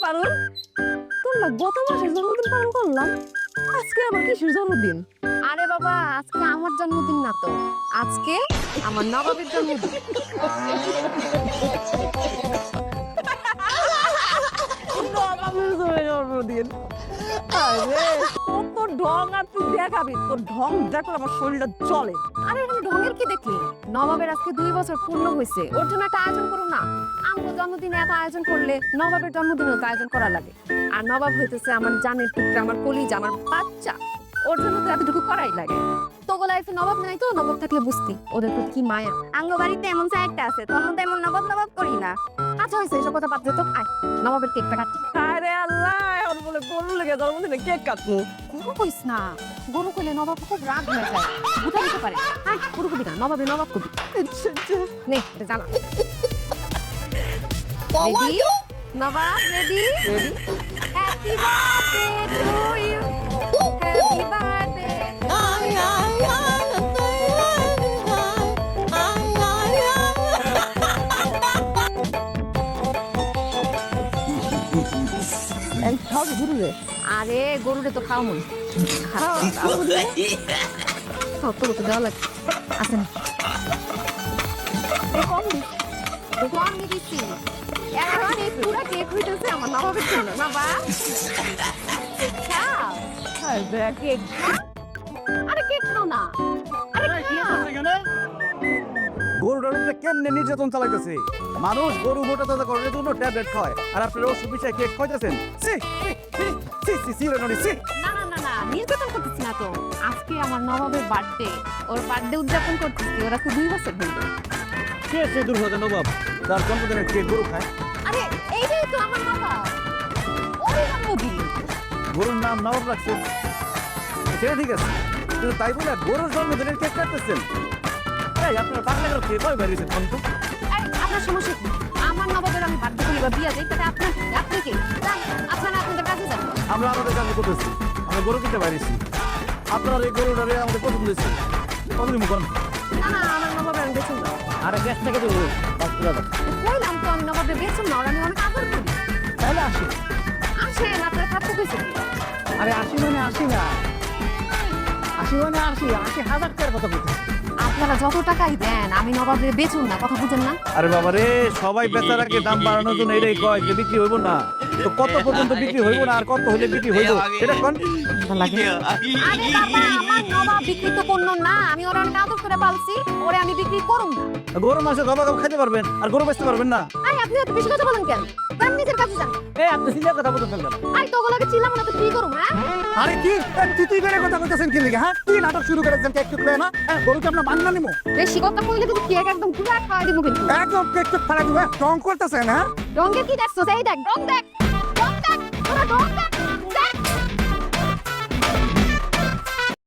পারুন তোর না গত মাসে জন্মদিন পালন করলাম আজকে আমার কিসের জন্মদিন? আরে বাবা আজকে আমার জন্মদিন না তো, আজকে আমার নবাবের জন্মদিন। নবাবের জন্মদিন তোর ঢং আর তুই দেখাবি, তোর ঢং দেখলে আমার শরীরটা চলে। আরে আমি ঢঙের কি দেখলি? নবাবের আজকে 2 বছর পূর্ণ হয়েছে, ওর জন্য একটা আয়োজন করো না। আমার জন্মদিনে এত আয়োজন করলে নবাবের জন্মদিনেও তো আয়োজন করা লাগে। আর নবাব হইতেছে আমার জানের পুত্র, আমার কলিজা, আমার বাচ্চা, ওর জন্য তো এতটুকু করাই লাগে। তোগো লাইফে নবাব নাই তো, নবাব থাকলে বুঝতি ওদের প্রতি কি মায়া। আঙ্গ বাড়িতে এমন সাইডটা আছে, তোর মধ্যে এমন নবাব নবাব করি না। আচ্ছা হয়েছে এসব কথা বাদ দে তো, আয় নবাবের কেকটা কাটি। আরে আল্লাহ, এখন বলে গরু লেগে জন্মদিনে কেক কাটবো। গরু কইস না, গরু কইলে নবাব খুব রাগ হয়ে যায়, বুঝা দিতে পারে। আয় গরু কবি না, নবাবে নবাব কবি। নে এটা জানা। Ready Nawab? Ready? Ready. Happy birthday to you, happy birthday. আরে গরুরে তো খাওয়া মন তো দেওয়া লাগে। আসেন কম দিচ্ছি, এখন এই পুরা কেক হইতেছে আমার নবাবের জন্য। নবাব কেক, আরে কেক খাও না। গরুটার উপরে কেমনে নির্যাতন চালাইতেছে মানুষ। গরু মোটা তাজা করার জন্য ট্যাবলেট খায়, আর আপনারা ওষুধ বিষয়ে কেক খাইতেছেন। না না না না, নির্যাতন করতেছি না তো। আজকে আমার নবাবের বার্থডে, ওর বার্থডে উদযাপন করতেছি। ওরা তো 2 বছর হইল। কে সে দুর্ভাগা নবাব তার জন্মদিনের কেক গরু খায়? আরে এইটাই তো আমার নবাব, ওরই জন্মদিন। গরুর নাম নবাব রাখছে, সেটা ঠিক আছে, কিন্তু তাই বলে গরুর জন্মদিনের কেক কাটতেছেন? আপনার বাংলা কে কয় বেরিয়েছেন? আপনার সমস্যা কি? আমার নবাবের আমি বাধ্য করি বা বিয়া যাই, তাতে আপনার আপনি কি যান, আপনারা আপনাদের কাজে যান। আমরা আমাদের কাজ করতেছি, আমরা গরু কিনতে পারিছি। আপনার এই গরুটারে আমাদের পছন্দ হয়েছে, কতদিন করেন? না না, আমার নবাবের আমি বেচুন না। আরে গ্যাস থেকে দেবো কইলাম তো আমি নবাবের বেচুন না, ওর আমি অনেক আদর করি। তাহলে আসি আসেন, আপনার থাকতে কইছে কি? আরে আসি মানে আসি না, আসি মানে আসি 80,000 টাকার কথা বলতেছি। আপনারা যত টাকাই দেন আমি নবাবের বেচুন না, কথা বুঝেন না? আরে বাবা রে, সবাই বেচারাকে দাম বাড়ানোর জন্য এটাই কয় যে বিক্রি হইব না। তো কত পর্যন্ত বিক্রি হইব না আর কত হইলে বিক্রি হইব সেটা কোন লাগে? আরে বাবা, আমার নবাব বিক্রি তো পণ্য না, আমি ওর অনেক আদর করে পালছি, ওরে আমি বিক্রি করুম না। গরু মাংস গবা গবা খেতে পারবেন আর গরু বেচতে পারবেন না? আই আপনি এত বেশি কথা বলেন কেন? তার নিজের কাছে যান। আপনি সিধা কথা বলতেছেন কেন? আই তোগুলোকে চিল্লাম না তো কি করুম? হ্যাঁ আরে কি তুই করে কথা বলতেছেন কি লিখে? হ্যাঁ কি নাটক শুরু করেছেন? কেক টুক না গরুকে আপনার বান্না নিমো? বেশি কথা কইলে কিন্তু কেক একদম পুরো খাওয়া দিব কিন্তু। একদম কেক টুক ফাড়া দিবে। রং করতেছেন? হ্যাঁ রঙের কি দেখছো? এই দেখ রং দেখ, রং দেখ, তোরা রং দেখ।